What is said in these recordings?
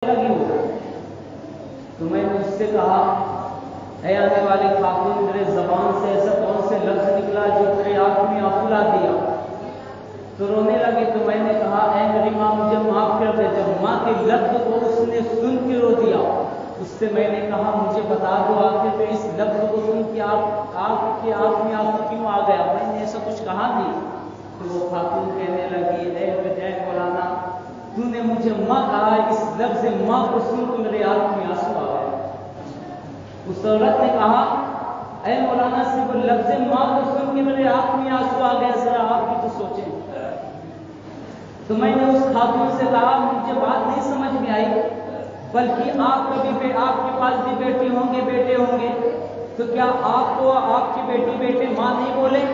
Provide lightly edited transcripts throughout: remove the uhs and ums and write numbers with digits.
لگی ہو تو میں نے اس سے کہا اے آنے والے خاتون، میرے زبان سے ایسا کون سے لفظ نکلا جو تیرے آنکھ میں آنسو لا دیا؟ تو رونے لگی تو میں نے کہا اے میری ماں مجھے معاف کر دے۔ جب ماں کے لفظ کو اس نے سن کے رو دیا، اس سے میں نے کہا مجھے بتا دو آخر میں اس لفظ کو سن کے آپ کی آنکھ میں آنسو کیوں آ گیا؟ میں نے ایسا کچھ کہا نہیں۔ تو وہ خاتون کہنے لگی اے مولانا، تو نے مجھے ماں کہا، اس لفظ ماں کو سن کے میرے آنکھ میں آنسو آ گئے۔ اس عورت نے کہا اے مولانا، صرف لفظ ماں کو سن کے میرے آنکھ میں آنسو آ گیا، ذرا آپ بھی تو سوچیں۔ تو میں نے اس خاتون سے کہا مجھے بات نہیں سمجھ میں آئی، بلکہ آپ کے پاس بھی بیٹے ہوں گے، تو کیا آپ کو آپ کی بیٹے ماں نہیں بولے؟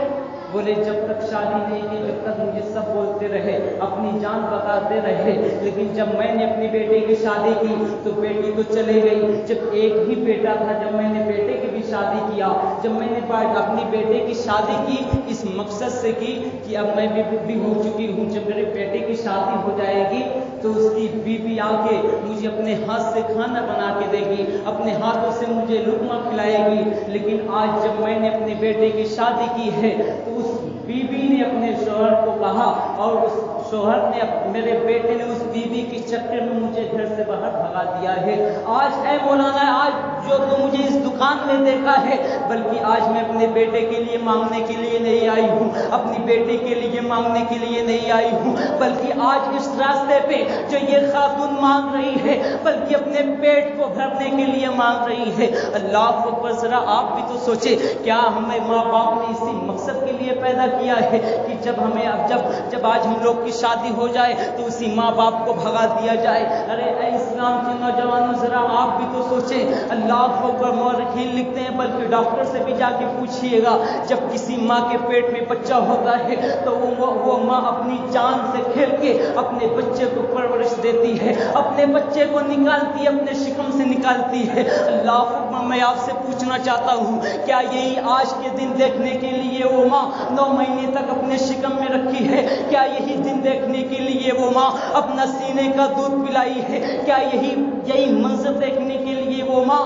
بولے جب تک شادی نہیں کی جب تک مجھے سب بولتے رہے، اپنی جان بتاتے رہے، لیکن جب میں نے اپنی بیٹے کی شادی کی تو بیٹی تو چلے گئی۔ جب ایک ہی بیٹا تھا، جب میں نے بیٹے کی بھی شادی کیا، جب میں نے اپنی بیٹے کی شادی کی اس مقصد سے کی کہ اب میں بھی بوڑھی ہو چکی ہوں، جب میرے بیٹے کی شادی ہو جائے گی تو اس کی بیوی آ کے مجھے اپنے ہاتھ سے کھانا بنا کے دے گی، اپنے ہاتھوں سے مجھے لقمہ کھلائے گی۔ لیکن آج جب میں نے اپنے بیٹے کی شادی کی ہے تو اس بیوی نے اپنے شوہر کو کہا، اور اس شوہر نے میرے بیٹے نے اس بیوی کے چکر میں مجھے گھر سے باہر بھگا دیا ہے۔ آج اے مولانا، آج جو تو مجھے اس دکان میں دیکھا ہے، بلکہ آج میں اپنے بیٹے کے لیے مانگنے کے لیے نہیں آئی ہوں، اپنی بیٹی کے لیے مانگنے کے لیے نہیں آئی ہوں، بلکہ آج اس راستے پہ جو یہ خاتون مانگ رہی ہے، بلکہ اپنے پیٹ کو بھرنے کے لیے مانگ رہی ہے۔ اللہ اکبر! ذرا آپ بھی تو سوچے، کیا ہمیں ماں باپ نے اسی مقصد کے لیے پیدا کیا ہے کہ جب آج ہم لوگ کی شادی ہو جائے تو اسی ماں باپ کو بھگا دیا جائے؟ ارے اے اسلام کے نوجوانوں، ذرا آپ بھی تو سوچیں۔ اللہ اکبر! مورخین لکھتے ہیں بلکہ ڈاکٹر سے بھی جا کے پوچھیے گا، جب کسی ماں کے پیٹ میں بچہ ہوتا ہے تو وہ ماں اپنی جان سے کھیل کے اپنے بچے کو پرورش دیتی ہے، اپنے بچے کو نکالتی ہے، اپنے شکم سے نکالتی ہے۔ اللہ اکبر! میں آپ سے پوچھنا چاہتا ہوں، کیا یہی آج کے دن دیکھنے کے لیے وہ ماں 9 مہینے تک اپنے شکم میں رکھی ہے؟ کیا یہی دن دیکھنے کے لیے وہ ماں اپنا سینے کا دودھ پلائی ہے؟ کیا یہی منظر دیکھنے کے لیے وہ ماں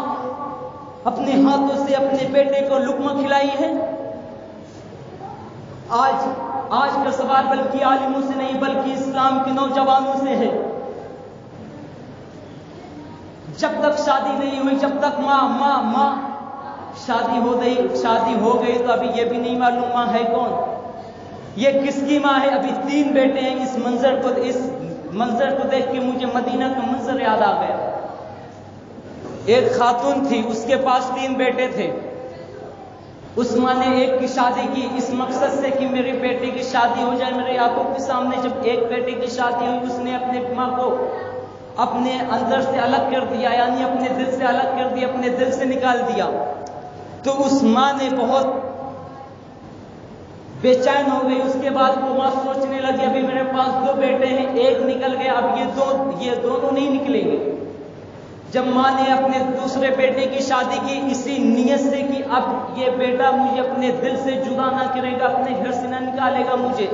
اپنے ہاتھوں سے اپنے بیٹے کو لقمہ کھلائی ہے؟ آج کا سوال بلکہ عالموں سے نہیں بلکہ اسلام کے نوجوانوں سے ہے۔ جب تک شادی نہیں ہوئی، جب تک ماں شادی ہو گئی تو ابھی یہ بھی نہیں معلوم ماں ہے کون، یہ کس کی ماں ہے۔ ابھی 3 بیٹے ہیں۔ اس منظر کو دیکھ کے مجھے مدینہ کا منظر یاد آ گیا۔ ایک خاتون تھی، اس کے پاس 3 بیٹے تھے۔ اس ماں نے ایک کی شادی کی اس مقصد سے کہ میرے بیٹے کی شادی ہو جائے میرے آنکھوں کے سامنے۔ جب ایک بیٹے کی شادی ہوئی، اس نے اپنے ماں کو اپنے اندر سے الگ کر دیا، یعنی اپنے دل سے الگ کر دیا، اپنے دل سے نکال دیا۔ تو اس ماں نے بہت بے چین ہو گئی۔ اس کے بعد وہ ماں سوچنے لگی ابھی میرے پاس 2 بیٹے ہیں، ایک نکل گیا، اب یہ دونوں نہیں نکلیں گے۔ جب ماں نے اپنے دوسرے بیٹے کی شادی کی اسی نیت سے کہ اب یہ بیٹا مجھے اپنے دل سے جدا نہ کرے گا، اپنے گھر سے نہ نکالے گا مجھے،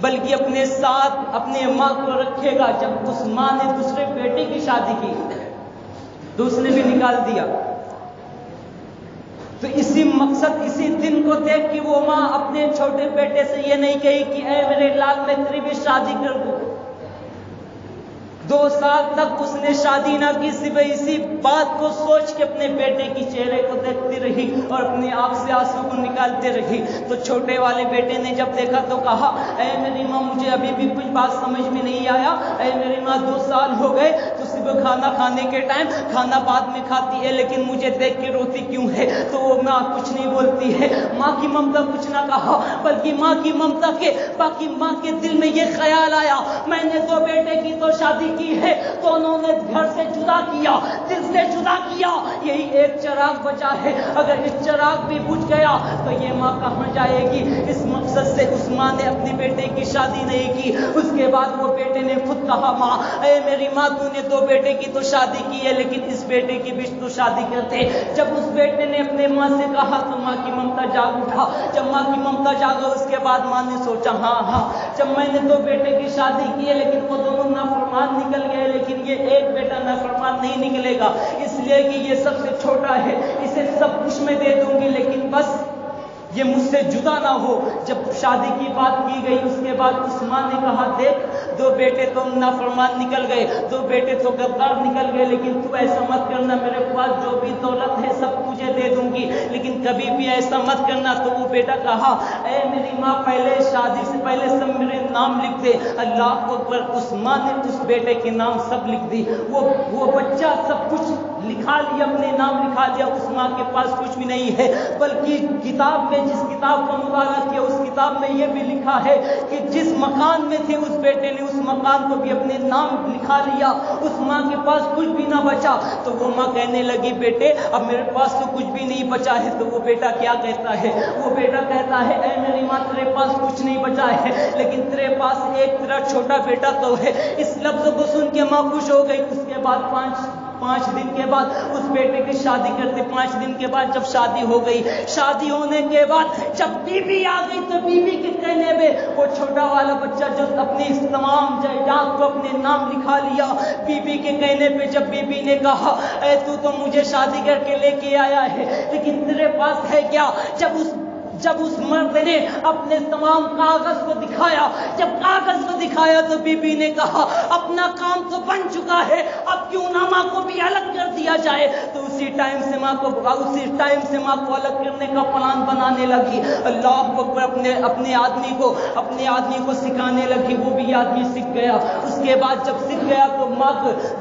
بلکہ اپنے ساتھ اپنے ماں کو رکھے گا۔ جب اس ماں نے دوسرے بیٹے کی شادی کی تو اس نے بھی نکال دیا۔ تو اسی مقصد، اسی دن کو دیکھ کے وہ ماں اپنے چھوٹے بیٹے سے یہ نہیں کہی کہ اے میرے لال میں تیری بھی شادی کر دوں۔ 2 سال تک اس نے شادی نہ کی، صرف اسی بات کو سوچ کے اپنے بیٹے کی چہرے کو دیکھتی رہی اور اپنی آنکھ سے آنسو کو نکالتے رہی۔ تو چھوٹے والے بیٹے نے جب دیکھا تو کہا اے میری ماں، مجھے ابھی بھی کچھ بات سمجھ میں نہیں آیا۔ اے میری ماں، 2 سال ہو گئے، تو صرف کھانا کھانے کے ٹائم کھانا بعد میں کھاتی ہے، لیکن مجھے دیکھ کے روتی کیوں ہے؟ تو وہ ماں کچھ نہیں بولتی ہے۔ ماں کی ممتا کچھ نہ کہا، بلکہ ماں کی ممتا کے باقی ماں کے دل میں یہ خیال آیا، میں نے 2 بیٹے کی تو شادی کی ہے، تو انہوں نے گھر سے جدا کیا، دل سے جدا کیا، یہی ایک چراغ بچا ہے، اگر اس چراغ بھی بجھ گیا تو یہ ماں کہاں جائے گی؟ اس مقصد سے اس ماں نے اپنی بیٹے کی شادی نہیں کی۔ اس کے بعد وہ بیٹے نے خود کہا ماں، اے میری ماں، تو نے 2 بیٹے کی تو شادی کی ہے، لیکن اس بیٹے کی بھی تو شادی کرتے. جب اس بیٹے نے اپنے ماں سے کہا تو ماں کی ممتا جاگ اٹھا. جب ماں کی ممتا جاگا اس کے بعد ماں نے سوچا ہاں جب میں نے 2 بیٹے کی شادی کی ہے لیکن وہ دونوں نافرمان نکل گئے, لیکن یہ ایک بیٹا نافرمان نہیں نکلے گا, اس لیے کہ یہ سب سے چھوٹا ہے, اسے سب کچھ میں دے دوں گی لیکن بس یہ مجھ سے جدا نہ ہو. جب شادی کی بات کی گئی اس کے بعد اس ماں نے کہا دیکھ 2 بیٹے تو نافرمان نکل گئے, 2 بیٹے تو غدار نکل گئے, لیکن تو ایسا مت کرنا, میرے پاس جو بھی دولت ہے سب تجھے دے دوں گی, لیکن کبھی بھی ایسا مت کرنا. تو وہ بیٹا کہا اے میری ماں پہلے شادی سے پہلے سب میرے نام لکھ دے. اللہ اکبر, اس ماں نے اس بیٹے کے نام سب لکھ دی. وہ بچہ سب کچھ لکھا لیا, اپنے نام لکھا لیا. اس ماں کے پاس کچھ بھی نہیں ہے, بلکہ کتاب میں جس کتاب کا مطالعہ کیا اس کتاب میں یہ بھی لکھا ہے کہ جس مکان میں تھے اس بیٹے نے اس مکان کو بھی اپنے نام لکھا لیا. اس ماں کے پاس کچھ بھی نہ بچا. تو وہ ماں کہنے لگی بیٹے اب میرے پاس تو کچھ بھی نہیں بچا ہے. تو وہ بیٹا کیا کہتا ہے, وہ بیٹا کہتا ہے اے میری ماں تیرے پاس کچھ نہیں بچا ہے لیکن تیرے پاس ایک تیرا چھوٹا بیٹا تو ہے. اس لفظ کو سن کے ماں خوش ہو گئی. اس کے بعد 5 دن کے بعد اس بیٹے کی شادی کرتے. 5 دن کے بعد جب شادی ہو گئی, شادی ہونے کے بعد جب بیوی آ گئی تو بیوی کے کہنے میں وہ چھوٹا والا بچہ جو اپنی تمام جائیداد کو اپنے نام لکھا لیا, بیوی کے کہنے پہ جب بیوی نے کہا اے تو مجھے شادی کر کے لے کے آیا ہے لیکن تیرے پاس ہے کیا. جب اس مرد نے اپنے تمام کاغذ کو دکھایا, جب کاغذ کو دکھایا تو بی بی نے کہا اپنا کام تو بن چکا ہے, اب کیوں نہ ماں کو بھی الگ کر دیا جائے. تو اسی ٹائم سے ماں کو الگ کرنے کا پلان بنانے لگی. اللہ اکبر, اپنے آدمی کو سکھانے لگی. وہ بھی آدمی سیکھ گیا. اس کے بعد جب سیکھ گیا تو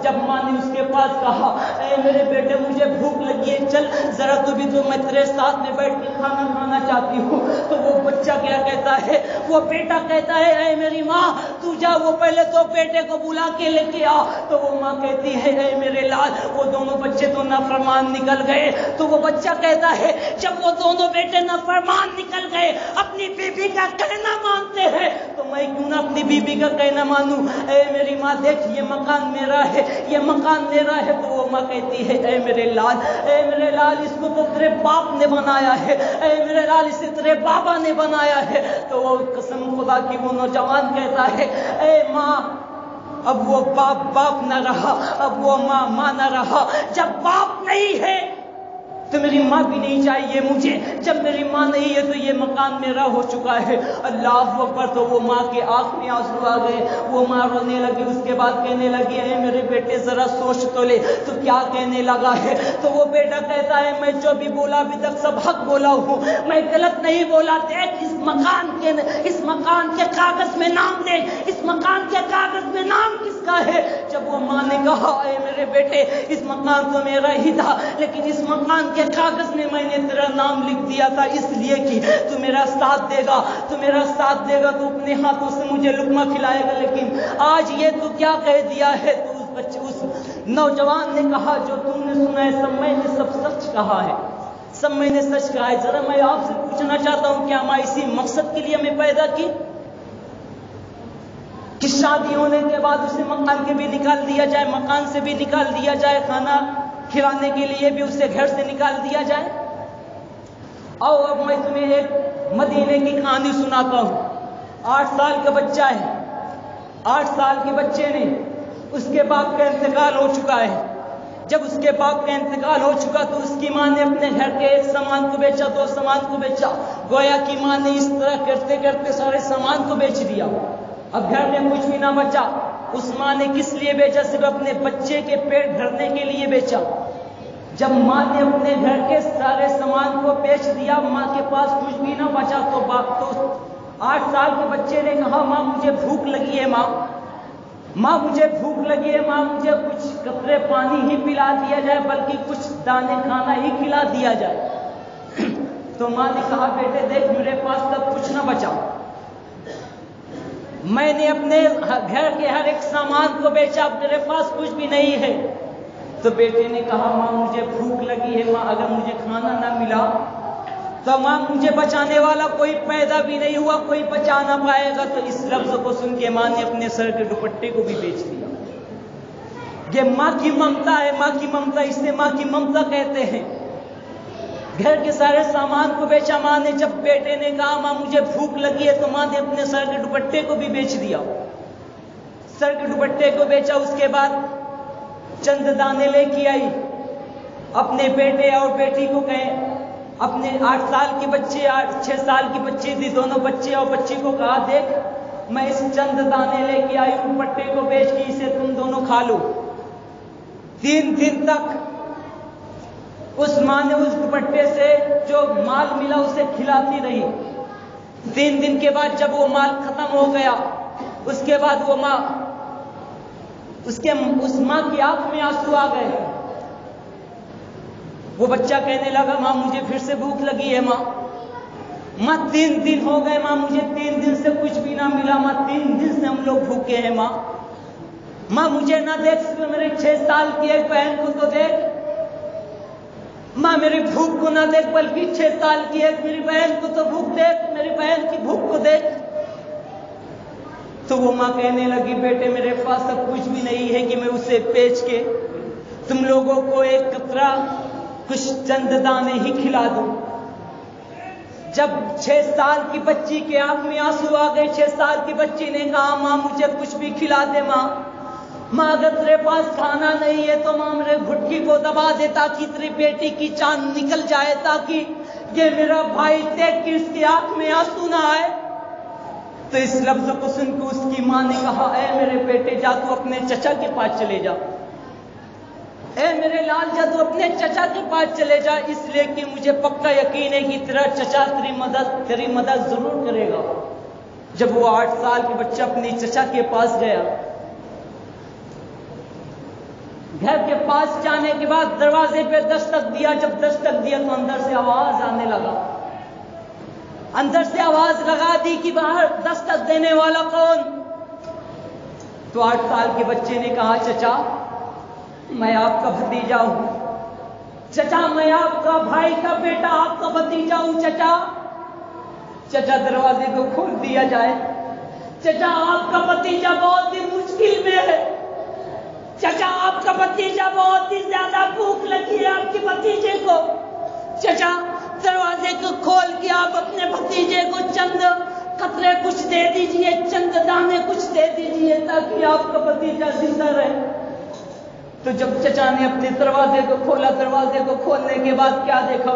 جب ماں نے اس کے پاس کہا اے میرے بیٹے مجھے بھوک لگی ہے, چل ذرا تو بھی تو میں تیرے ساتھ میں بیٹھ کے کھانا کھانا چاہتی ہوں. تو وہ بچہ کیا کہتا ہے, وہ بیٹا کہتا ہے اے میری ماں تو جا وہ پہلے تو بیٹے کو بلا کے لے کے آ. تو وہ ماں کہتی ہے اے میرے لال وہ دونوں بچے تو نافرمان نکل گئے. تو وہ بچہ کہتا ہے جب وہ دونوں بیٹے نافرمان نکل گئے اپنی بیوی کا کہنا مانتے ہیں تو میں کیوں نہ اپنی بیوی کا کہنا مانوں. اے میری ماں دیکھ یہ مکان میرا ہے, یہ مکان میرا ہے. تو وہ ماں کہتی ہے اے میرے لال اس کو تو تیرے باپ نے بنایا ہے, اے میرے لال اسے تیرے بابا نے بنایا ہے. تو وہ قسم خدا کی وہ نوجوان کہتا ہے اے ماں اب وہ باپ نہ رہا, اب وہ ماں نہ رہا. جب باپ نہیں ہے تو میری ماں بھی نہیں چاہیے مجھے, جب میری ماں نہیں ہے تو یہ مکان میرا ہو چکا ہے. اللہ اکبر. تو وہ ماں کے آنکھ میں آنسو آ گئے, وہ ماں رونے لگی. اس کے بعد کہنے لگی اے میرے بیٹے ذرا سوچ تو لے تو کیا کہنے لگا ہے. تو وہ بیٹا کہتا ہے میں جو بھی بولا ابھی تک سب حق بولا ہوں, میں غلط نہیں بولا. دیکھ اس مکان کے کاغذ میں نام دے, اس مکان کے کاغذ میں نام کس کا ہے. جب وہ ماں نے کہا اے میرے بیٹے اس مکان تو میرا ہی تھا لیکن اس مکان کے کاغذ میں میں نے تیرا نام لکھ دیا تھا اس لیے کہ تو میرا ساتھ دے گا, تو اپنے ہاتھوں سے مجھے لقمہ کھلائے گا. لیکن آج یہ تو کیا کہہ دیا ہے. تو اس نوجوان نے کہا جو تم نے سنا ہے سب میں نے سب سچ کہا ہے, سب میں نے سچ کہا ہے. ذرا میں آپ سے پوچھنا چاہتا ہوں کیا ماں اسی مقصد کے لیے میں پیدا کی کہ شادی ہونے کے بعد اسے مکان کے بھی نکال دیا جائے, مکان سے بھی نکال دیا جائے, کھانا کھلانے کے لیے بھی اسے گھر سے نکال دیا جائے. اور اب میں تمہیں ایک مدینے کی کہانی سناتا ہوں. 8 سال کا بچہ ہے, 8 سال کے بچے نے اس کے باپ کا انتقال ہو چکا ہے. جب اس کے باپ کا انتقال ہو چکا تو اس کی ماں نے اپنے گھر کے ایک سامان کو بیچا, 2 سامان کو بیچا. گویا کی ماں نے اس طرح کرتے کرتے سارے سامان کو بیچ دیا. اب گھر میں کچھ بھی نہ بچا. اس ماں نے کس لیے بیچا, صرف اپنے بچے کے پیٹ بھرنے کے لیے بیچا. جب ماں نے اپنے گھر کے سارے سامان کو بیچ دیا, ماں کے پاس کچھ بھی نہ بچا. تو 8 سال کے بچے نے کہا ماں مجھے بھوک لگی ہے, ماں مجھے بھوک لگی ہے, ماں مجھے کچھ قطرے پانی ہی پلا دیا جائے, بلکہ کچھ دانے کھانا ہی کھلا دیا جائے. تو ماں نے کہا بیٹے دیکھ میرے پاس تب کچھ نہ بچا, میں نے اپنے گھر کے ہر ایک سامان کو بیچا, اب میرے پاس کچھ بھی نہیں ہے. تو بیٹے نے کہا ماں مجھے بھوک لگی ہے, ماں اگر مجھے کھانا نہ ملا تو ماں مجھے بچانے والا کوئی پیدا بھی نہیں ہوا, کوئی بچا نہ پائے گا. تو اس لفظ کو سن کے ماں نے اپنے سر کے دوپٹے کو بھی بیچ دیا. یہ ماں کی ممتا ہے، ماں کی ممتا، اسے ماں کی ممتا کہتے ہیں۔ گھر کے سارے سامان کو بیچا ماں نے۔ جب بیٹے نے کہا ماں مجھے بھوک لگی ہے تو ماں نے اپنے سر کے دوپٹے کو بھی بیچ دیا، سر کے دوپٹے کو بیچا۔ اس کے بعد چند دانے لے کے آئی، اپنے بیٹے اور بیٹی کو کہے، اپنے 8 سال کے بچے 6 سال کی بچی تھی، دونوں بچے اور بچی کو کہا دیکھ میں اس چند دانے لے کے آئی ہوں، دوپٹے کو بیچ کے اسے تم دونوں کھا لو۔ 3 دن تک اس ماں نے اس دوپٹے سے جو مال ملا اسے کھلاتی رہی۔ 3 دن کے بعد جب وہ مال ختم ہو گیا، اس کے بعد وہ ماں اس ماں کی آنکھ میں آنسو آ گئے۔ وہ بچہ کہنے لگا ماں مجھے پھر سے بھوک لگی ہے ماں، 3 دن ہو گئے ماں، مجھے 3 دن سے کچھ بھی نہ ملا ماں، 3 دن سے ہم لوگ بھوکے ہیں ماں، مجھے نہ دیکھ، میرے 6 سال کی ایک بہن کو تو دیکھ ماں، میری بھوک کو نہ دیکھ بلکہ 6 سال کی ایک میری بہن کو تو بھوک دیکھ، میری بہن کی بھوک کو دیکھ۔ تو وہ ماں کہنے لگی بیٹے میرے پاس اب کچھ بھی نہیں ہے کہ میں اسے بیچ کے تم لوگوں کو ایک قطرہ کچھ چند دانے ہی کھلا دوں۔ جب 6 سال کی بچی کے آنکھ میں آنسو آ گئے، 6 سال کی بچی نے کہا ماں مجھے کچھ بھی کھلا دے ماں، اگر تیرے پاس کھانا نہیں ہے تو ماں میرے گھٹکی کو دبا دے تاکہ تیری بیٹی کی جان نکل جائے، تاکہ یہ میرا بھائی دیکھ کے اس کی آنکھ میں آنسو نہ آئے۔ تو اس لفظ کو سن کے اس کی ماں نے کہا اے میرے بیٹے جا تو اپنے چچا کے پاس چلے جا، اے میرے لال جا تو اپنے چچا کے پاس چلے جا، اس لیے کہ مجھے پکا یقین ہے کہ تیرا چچا تیری مدد ضرور کرے گا۔ جب وہ 8 سال کے بچہ اپنی چچا کے پاس گیا، گھر کے پاس جانے کے بعد دروازے پہ دستک دیا، جب دستک دیا تو اندر سے آواز آنے لگا، اندر سے آواز لگا دی کہ باہر دستک دینے والا کون؟ تو 8 سال کے بچے نے کہا چچا میں آپ کا بھتیجا ہوں، چچا میں آپ کا بھائی کا بیٹا آپ کا بھتیجا ہوں چچا۔ چچا دروازے کو کھول دیا جائے، چچا آپ کا بھتیجا بہت ہی مشکل میں ہے، چچا آپ کا بھتیجا بہت ہی زیادہ بھوک لگی ہے آپ کے بھتیجے کو، چچا دروازے کو کھول کے آپ اپنے بھتیجے کو چند قطرے کچھ دے دیجئے، چند دانے کچھ دے دیجئے تاکہ آپ کا بھتیجا زندہ رہے۔ تو جب چچا نے اپنے دروازے کو کھولا، دروازے کو کھولنے کے بعد کیا دیکھا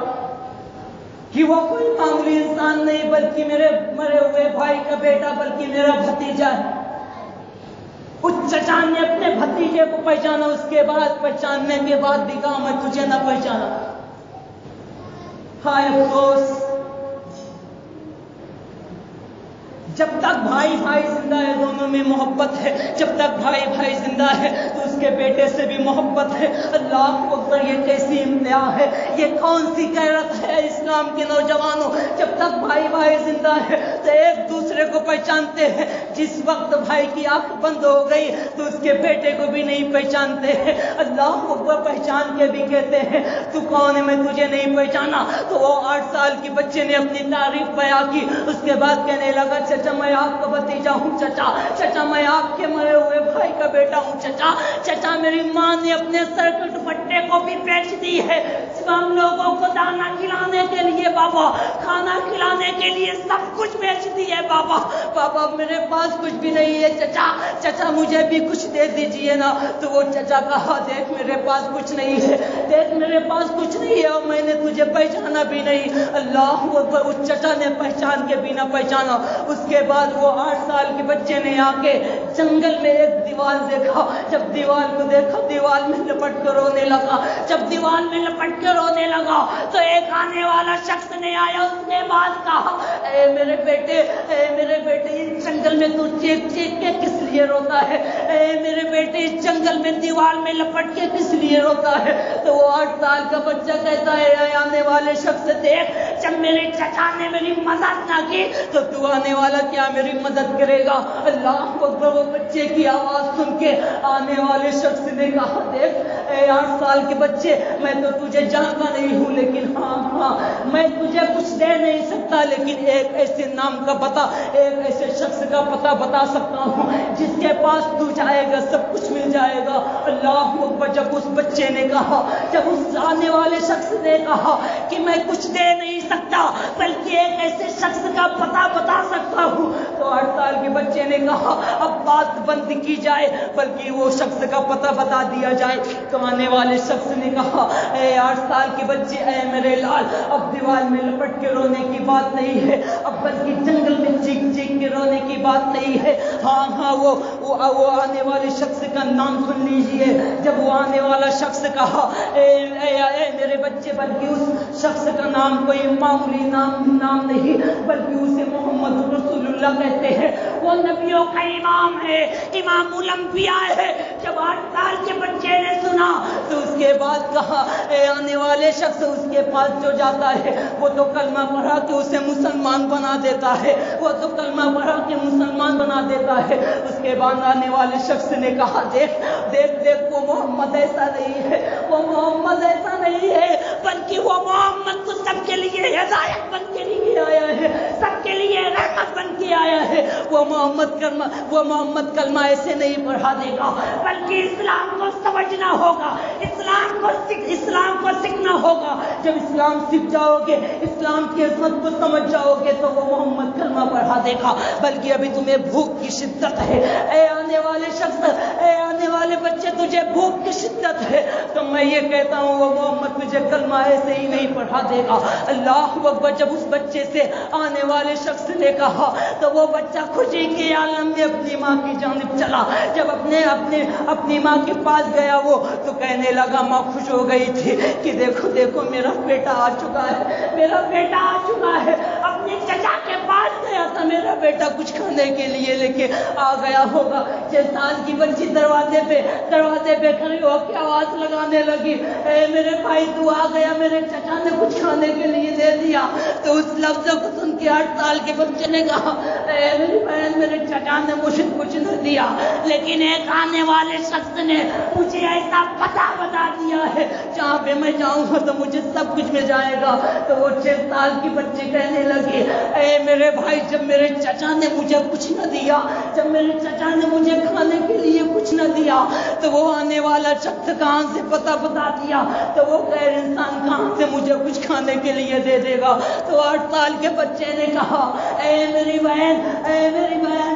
کہ وہ کوئی معمولی انسان نہیں بلکہ میرے مرے ہوئے بھائی کا بیٹا، بلکہ میرا بھتیجا ہے۔ اس چچا نے اپنے بھتیجے کو پہچانا، اس کے بعد پہچاننے کے بعد بھی کہا میں تجھے نہ پہچانا۔ ہائے افسوس، جب تک بھائی بھائی زندہ ہے دونوں میں محبت ہے، جب تک بھائی بھائی زندہ ہے تو اس کے بیٹے سے بھی محبت ہے۔ اللہ اکبر، یہ کیسی امتیاز ہے، یہ کون سی غیرت ہے اسلام کے نوجوانوں۔ جب تک بھائی بھائی زندہ ہے تو ایک دوسرے کو پہچانتے ہیں، جس وقت بھائی کی آنکھ بند ہو گئی تو اس کے بیٹے کو بھی نہیں پہچانتے ہیں۔ اللہ اکبر، پہچان کے بھی کہتے ہیں تو کون ہے میں تجھے نہیں پہچانا۔ تو وہ 8 سال کے بچے نے اپنی تعریف بیان کی، اس کے بعد کہنے لگا چچا میں آپ کا بھتیجا ہوں چچا، چچا میں آپ کے مرے ہوئے بھائی کا بیٹا ہوں چچا، چچا میری ماں نے اپنے سر کے دوپٹے کو بھی بیچ دی ہے ہم لوگوں کو دانا کھلانے کے لیے بابا، کھانا کھلانے کے لیے سب کچھ بیچ دیے بابا، بابا میرے پاس کچھ بھی نہیں ہے چچا، چچا مجھے بھی کچھ دے دیجئے نا۔ تو وہ چچا کہا دیکھ میرے پاس کچھ نہیں ہے، دیکھ میرے پاس کچھ نہیں ہے اور میں نے تجھے پہچانا بھی نہیں۔ اللہ اکبر، اس چچا نے پہچان کے بھی نہ پہچانا۔ اس کے بعد وہ 8 سال کے بچے نے آ کے جنگل میں ایک دیوار دیکھا، جب دیوار کو دیکھا دیوار میں لپٹ کر رونے لگا، جب دیوار میں لپٹ کر رونے لگا تو ایک آنے والا شخص نے آیا، اس نے بات کہا اے میرے بیٹے، اے میرے بیٹے اس جنگل میں تو چیخ چیخ کے کس لیے روتا ہے؟ اے میرے بیٹے اس جنگل میں دیوار میں لپٹ کے کس لیے روتا ہے؟ تو وہ 8 سال کا بچہ کہتا ہے اے آنے والے شخص دیکھ، جب میرے چچا نے میری مدد نہ کی تو تو آنے والا کیا میری مدد کرے گا؟ اللہ اکبر، وہ بچے کی آواز سن کے آنے والے شخص نے کہا دیکھ اے 8 سال کے بچے، میں تو تجھے جانتا نہیں ہوں لیکن ہاں میں تجھے کچھ دے نہیں سکتا، لیکن ایک ایسے نام کا پتہ، ایک ایسے شخص کا پتہ بتا سکتا ہوں جس کے پاس تو جائے گا سب کچھ مل جائے گا۔ اللہ اکبر۔ جب اس بچے نے کہا، جب اس آنے والے شخص نے کہا کہ میں کچھ دے نہیں سکتا بلکہ ایک ایسے شخص کا پتہ بتا سکتا ہوں، تو 8 سال کے بچے نے کہا اب بات بند کی جائے بلکہ وہ شخص کا پتہ بتا دیا جائے۔ تو آنے والے شخص نے کہا اے 8 سال کے بچے، اے میرے لال، اب دیوار میں لپٹ کے رونے کی بات نہیں ہے، اب بلکہ جنگل میں چیخ چیخ کے رونے کی بات نہیں ہے۔ ہاں وہ آنے والے شخص کا نام سن لیجئے۔ جب وہ آنے والا شخص کہا اے میرے بچے، بلکہ اس شخص کا نام کوئی معمولی نام نہیں بلکہ اسے محمد رسول اللہ کہتے ہیں۔ وہ نبیوں کا امام ہے، امام الانبیاء ہے۔ جب 8 سال کے بچے نے سنا تو اس کے بعد کہا اے آنے والے شخص، اس کے پاس جو جاتا ہے وہ تو کلمہ پڑھا کے اسے مسلمان بنا دیتا ہے، وہ تو کلمہ پڑھا کے مسلمان بنا دیتا ہے۔ اس کے بعد آنے والے شخص نے کہا دیکھ وہ محمد ایسا نہیں ہے، وہ محمد ایسا نہیں ہے بلکہ وہ محمد تو سب کے لیے ہدایت بن کے لیے آیا ہے، سب کے لیے رحمت بن کے آیا ہے۔ وہ محمد کلمہ ایسے نہیں پڑھا دے گا بلکہ اسلام کو سمجھنا ہوگا، اسلام کو سیکھنا ہوگا۔ جب اسلام سیکھ جاؤ گے، اسلام کی عظمت کو سمجھ جاؤ گے تو وہ محمد کلمہ پڑھا دے گا۔ بلکہ ابھی تمہیں بھوک کی شدت ہے، اے آنے والے شخص، اے آنے والے بچے، تجھے بھوک کی شدت ہے تو میں یہ کہتا ہوں وہ محمد تجھے کلمہ ایسے ہی نہیں پڑھا دے گا۔ اللہ اکبر۔ جب اس بچے سے آنے والے شخص نے کہا تو وہ بچہ خوشی کے عالم میں اپنی ماں کی جانب چلا۔ جب اپنی ماں کے پاس گیا وہ تو کہنے لگا، ماں خوش ہو گئی تھی کہ دیکھو میرا بیٹا آ چکا ہے، میرا بیٹا آ چکا ہے۔ اپنے چچا کے پاس گیا تھا، میرا بیٹا کچھ کھانے کے لیے لے کے آ گیا ہوگا۔ 6 سال کی بچی دروازے پہ کھڑی ہو کے آواز لگانے لگی، اے میرے بھائی تو آ گیا، میرے چچا نے کچھ کھانے کے لیے دے دیا۔ تو اس لفظ کو سن کے 8 سال کے بچے نے کہا، اے میری بہن، میرے چچا نے مجھے کچھ نہ دیا لیکن ایک آنے والے شخص نے مجھے ایسا پتہ بتا دیا ہے جہاں پہ میں جاؤں گا تو مجھے سب کچھ مل جائے گا۔ تو وہ 6 سال کی بچی کہنے لگی، اے میرے بھائی، جب میرے چچا نے مجھے کچھ نہ دیا، جب میرے چچا نے مجھے کھانے کے لیے کچھ نہ دیا تو وہ آنے والا شخص کہاں سے پتہ بتا دیا، تو وہ غیر انسان کہاں سے مجھے کچھ کھانے کے لیے دے دے گا۔ تو 8 سال کے بچے نے کہا، اے میری بہن،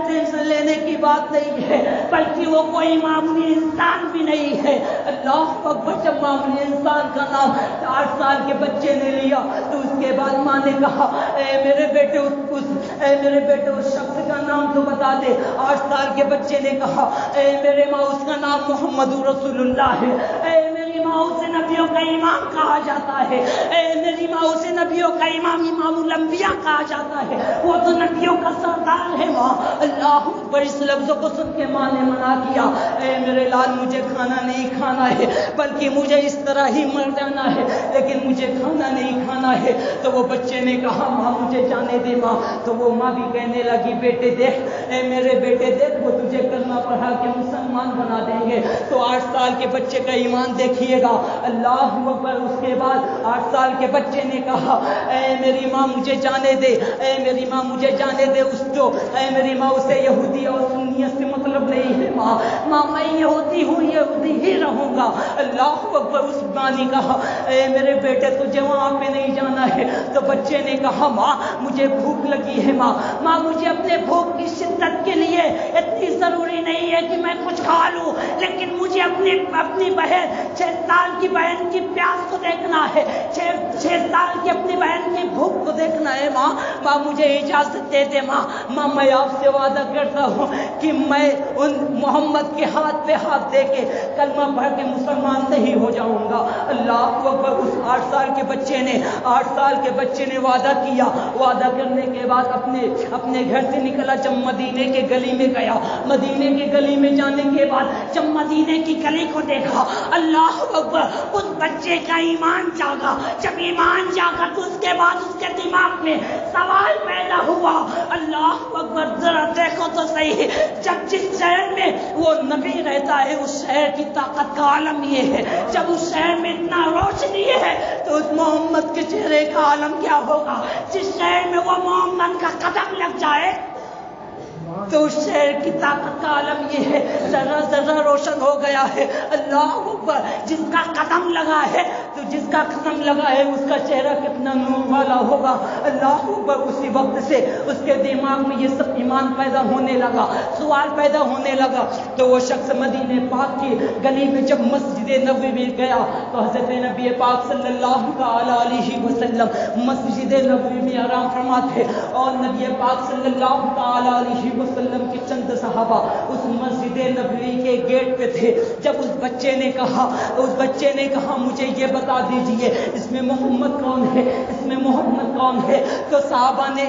ٹینشن لینے کی بات نہیں ہے بلکہ وہ کوئی معمولی انسان بھی نہیں ہے۔ اللہ اکبر۔ جب معمولی انسان کا نام 8 سال کے بچے نے لیا تو اس کے بعد ماں نے کہا، اے میرے بیٹے اس شخص کا نام تو بتا دے۔ 8 سال کے بچے نے کہا، اے میرے ماں، اس کا نام محمد رسول اللہ ہے۔ اے میری ماں، اسے نبیوں کا امام کہا جاتا ہے۔ اے میری ماں، اسے نبیوں کا امام الانبیاء کہا جاتا ہے۔ وہ تو نبیوں کا سردار ہے ماں۔ اللہ اکبر۔ اس لفظ کو سن کے ماں نے منع کیا، اے میرے لال، مجھے کھانا نہیں کھانا ہے بلکہ مجھے اس طرح ہی مر جانا ہے لیکن مجھے کھانا نہیں کھانا ہے۔ تو وہ بچے نے کہا، ماں مجھے جانے دے ماں۔ تو وہ ماں بھی کہنے لگی، بیٹے دیکھ، اے میرے بیٹے دیکھ، وہ تجھے کلمہ پڑھا کے مسلمان بنا دیں گے۔ تو 8 سال کے بچے کا ایمان دیکھیے گا۔ اللہ اکبر۔ اس کے بعد 8 سال کے بچے نے کہا، اے میری ماں مجھے جانے دے، اے میری ماں مجھے جانے دے۔ اے میری ماں، اسے یہودی اور سنیت سے مطلب نہیں ہے ماں میں یہودی ہوں، یہودی ہی رہوں گا۔ اللہ اکبر۔ اس ماں نے کہا، اے میرے بیٹے تجھے وہاں پہ نہیں جانا ہے۔ تو بچے نے کہا، ماں مجھے بھوک لگی ہے ماں مجھے اپنے بھوک کی شدت کے لیے اتنی ضروری نہیں ہے کہ میں کچھ کھا لوں لیکن مجھے اپنی بہن 6 سال کی بہن کی پیاس کو دیکھنا ہے، 6 سال کی اپنی بہن کی بھوک کو دیکھنا ہے ماں مجھے اجازت دے دے ماں میں آپ سے وعدہ کرتا ہوں کہ میں ان محمد کے ہاتھ پہ ہاتھ دے کے کلمہ پڑھ کے مسلمان نہیں ہو جاؤں گا۔ اللہ اکبر۔ اس 8 سال کے بچے نے وعدہ کیا۔ وعدہ کرنے کے بعد اپنے گھر سے نکلا، جب مدینے کے گلی میں گیا، مدینے کے گلی میں جانے کے بعد جب مدینے کی گلی کو دیکھا، اللہ اکبر، اس بچے کا ایمان جاگا۔ جب ایمان جاگا تو اس کے بعد اس کے دماغ میں سوال پیدا ہوا، اللہ اکبر، ذرا دیکھو تو صحیح، جب جس شہر میں وہ نبی رہتا ہے اس شہر کی طاقت کا عالم یہ ہے، جب اس شہر میں اتنا روشنی ہے تو اس محمد کے چہرے کا عالم کیا ہوگا۔ جس شہر میں وہ محمد کا قدم لگ جائے، تو اس شہر کی طاقت کا عالم یہ ہے، ذرا ذرا روشن ہو گیا ہے. اللہ اکبر. جس کا قدم لگا ہے تو جس کا قدم لگا ہے اس کا چہرہ کتنا نور والا ہوگا. اللہ اکبر. اسی وقت سے اس کے دماغ میں یہ سب ایمان پیدا ہونے لگا، سوال پیدا ہونے لگا. تو وہ شخص مدینے پاک کی گلی میں جب مسجد نبوی میں گیا تو حضرت نبی پاک صلی اللہ تعالی علیہ وسلم مسجد نبوی میں آرام فرما تھے، اور نبی پاک صلی اللہ تعالی علیہ وسلم کے چند صحابہ اس مسجد نبوی کے گیٹ پہ تھے. جب اس بچے نے کہا مجھے یہ بتا دیجئے اس میں محمد کون ہے، اس میں محمد کون ہے. تو صحابہ نے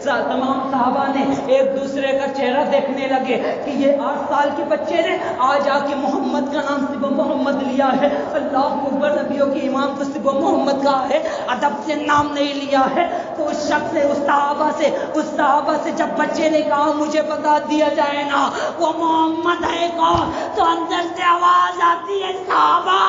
تمام صحابہ نے ایک دوسرے کا چہرہ دیکھنے لگے کہ یہ 8 سال کے بچے نے آج آ کے محمد کا نام صرف محمد لیا ہے. اللہ اکبر. نبیوں کی امام تو صرف محمد کا ہے، ادب سے نام نہیں لیا ہے. تو اس شخص نے اس صحابہ سے جب بچے نے کہا مجھے بتا دیا جائے نا وہ محمد ہے کون، تو اندر سے آواز آتی ہے صحابہ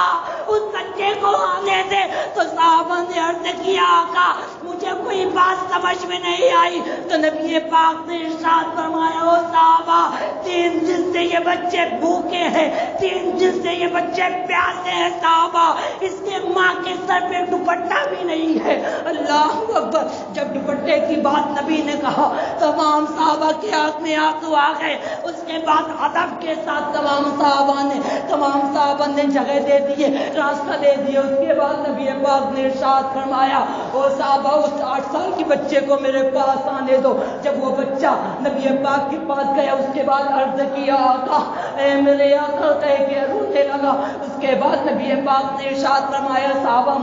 اس بچے کو آنے دے. تو صحابہ نے عرض کیا آقا مجھے کوئی بات سمجھ میں نہیں آئی. تو نبی پاک نے ارشاد فرمایا او صحابہ 3 دن سے یہ بچے بھوکے ہیں، 3 دن سے یہ بچے پیاسے ہیں صحابہ، اس کے ماں کے سر پہ دوپٹہ بھی نہیں ہے. اللہ اکبر. جب دوپٹے کی بات نبی نے کہا تمام صحابہ کے آنکھ میں آنسو آ گئے. اس کے بعد ادب کے ساتھ تمام صحابہ نے جگہ دے دیے، راستہ دے دیے. اس کے بعد نبی پاک نے ارشاد فرمایا او صحابہ اس 8 سال کے بچے کو میرے پاس آنے دو. جب وہ بچہ نبی پاک کے پاس گیا اس کے بعد عرض کیا آقا اے میرے آقا کہہ کے رونے لگا. اس کے بعد نبی پاک نے ارشاد فرمایا صحابہ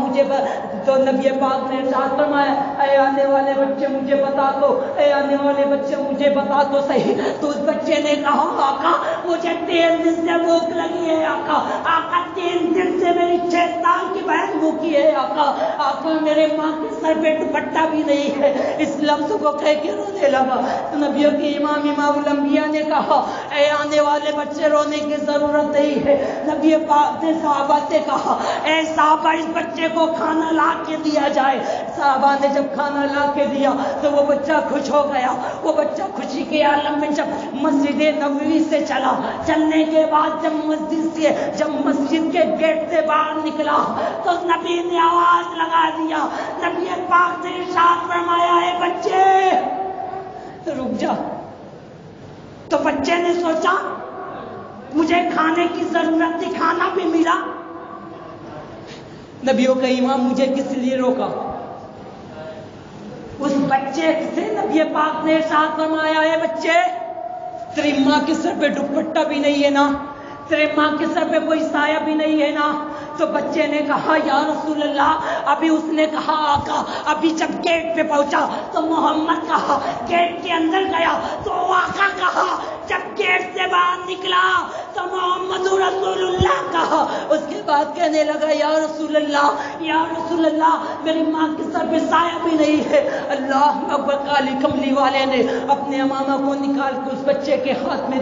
تو نبی پاک نے ارشاد فرمایا اے آنے والے بچے مجھے بتا دو، اے آنے والے بچے مجھے بتا دو صحیح. تو اس بچے نے کہا آقا مجھے 3 دن سے بھوک لگی ہے آقا 3 دن سے میری 6 سال کی بہن بھوکی ہے آقا میرے ماں کے سر پہ دوپٹہ بھی نہیں ہے. اس لفظ کو کہہ کے رونے لگا. تو نبیوں کی امام الانبیاء نے کہا اے آنے والے بچے رونے کی ضرورت نہیں ہے. نبی پاک نے صحابہ سے کہا اے صحابہ اس بچے کو کھانا لا کے دیا جائے. صحابہ نے جب کھانا لا کے دیا تو وہ بچہ خوش ہو گیا. وہ بچہ خوشی کے عالم میں جب مسجد نبوی سے چلنے کے بعد جب مسجد کے گیٹ سے باہر نکلا تو نبی نے آواز لگا دیا. نبی پاک نے ارشاد فرمایا اے بچے رک جا. تو بچے نے سوچا مجھے کھانے کی ضرورت تھی، کھانا بھی ملا. نبیوں کا امام مجھے کس لیے روکا؟ اس بچے سے نبی پاک نے ارشاد فرمایا اے بچے تیری ماں کے سر پہ دوپٹہ بھی نہیں ہے نا، تیرے ماں کے سر پہ کوئی سایہ بھی نہیں ہے نا. تو بچے نے کہا یا رسول اللہ ابھی اس نے کہا آقا ابھی جب گیٹ پہ پہنچا تو محمد کہا، گیٹ کے اندر گیا تو آقا کہا، جب گیٹ سے باہر نکلا تو محمد رسول اللہ کہا. اس کے بعد کہنے لگا یا رسول اللہ میری ماں کے سر پہ سایہ بھی نہیں ہے. اللہ اکبر. کالی کملی والے نے اپنے امامہ کو نکال کے اس بچے کے ہاتھ میں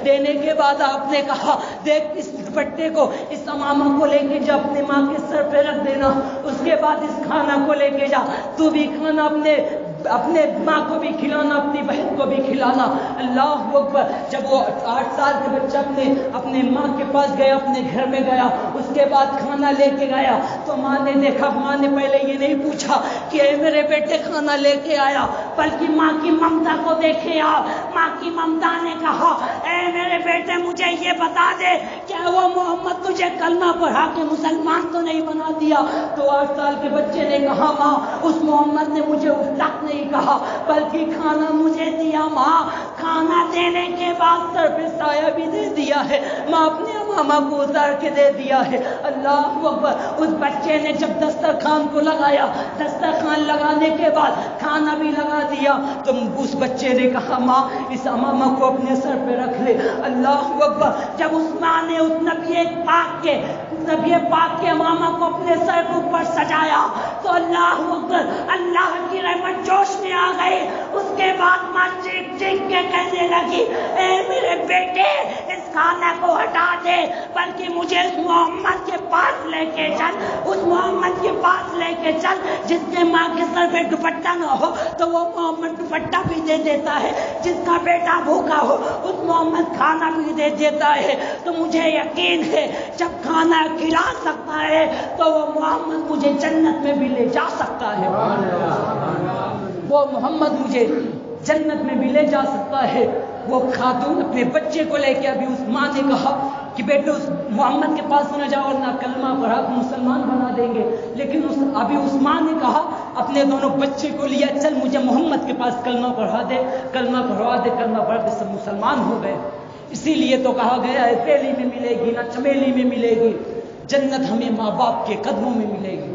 دینے کے بعد آپ نے کہا دیکھ اس دوپٹے کو اس امامہ کو لے کے جا اپنے ماں کے سر پہ رکھ دینا. اس کے بعد اس کھانا کو لے کے جا، تو بھی کھانا اپنے ماں کو بھی کھلانا، اپنی بہن کو بھی کھلانا. اللہ اکبر. جب وہ 8 سال کے بچہ اپنے ماں کے پاس گیا، اپنے گھر میں گیا، اس کے بعد کھانا لے کے گیا تو ماں نے دیکھا. ماں نے پہلے یہ نہیں پوچھا کہ اے میرے بیٹے کھانا لے کے آیا، بلکہ ماں کی ممتا کو دیکھے. ماں کی ممتا نے کہا اے میرے بیٹے مجھے یہ بتا دے کیا وہ محمد تجھے کلمہ پڑھا کے مسلمان تو نہیں بنا دیا؟ تو 8 سال کے بچے نے کہا ماں اس محمد نے مجھے اس تک نہیں کہا بلکہ کھانا مجھے دیا. ماں کھانا دینے کے بعد سر پہ سایہ بھی دے دیا ہے. ماں اپنے امامہ کو اتار کے دے دیا ہے. اللہ اکبر. اس بچے نے جب دسترخوان کو لگایا، دسترخوان لگانے کے بعد کھانا بھی لگا دیا تو اس بچے نے کہا ماں اس امامہ کو اپنے سر پہ رکھ لے. اللہ اکبر. جب اس ماں نے اس نبی پاک کے امامہ کو اپنے سر کے اوپر سجایا تو اللہ اکبر اللہ کی رحمت جوش میں آ گئی. اس کے بعد ماں چیخ کے کہنے لگی اے میرے بیٹے اس کھانے کو ہٹا دے بلکہ مجھے اس محمد کے پاس لے لے کے چل، اس محمد کے پاس لے کے چل جس کے ماں کے سر پہ دوپٹہ نہ ہو تو وہ محمد دوپٹہ بھی دے دیتا ہے، جس کا بیٹا بھوکا ہو اس محمد کھانا بھی دے دیتا ہے۔ تو مجھے یقین ہے جب کھانا کھلا سکتا ہے تو وہ محمد مجھے جنت میں بھی لے جا سکتا ہے، وہ محمد مجھے جنت میں بھی لے جا سکتا ہے۔ وہ خاتون اپنے بچے کو لے کے، ابھی اس ماں نے کہا کہ بیٹے اس محمد کے پاس نہ جاؤ اور نہ کلمہ پڑھا تو مسلمان بنا دیں گے، لیکن ابھی اس ماں نے کہا اپنے دونوں بچے کو لیا، چل مجھے محمد کے پاس کلمہ پڑھا دے، کلمہ پڑھوا دے، کلمہ پڑھ کے سب مسلمان ہو گئے۔ اسی لیے تو کہا گیا ہے پیلی میں ملے گی نہ چمیلی میں ملے گی، جنت ہمیں ماں باپ کے قدموں میں ملے گی۔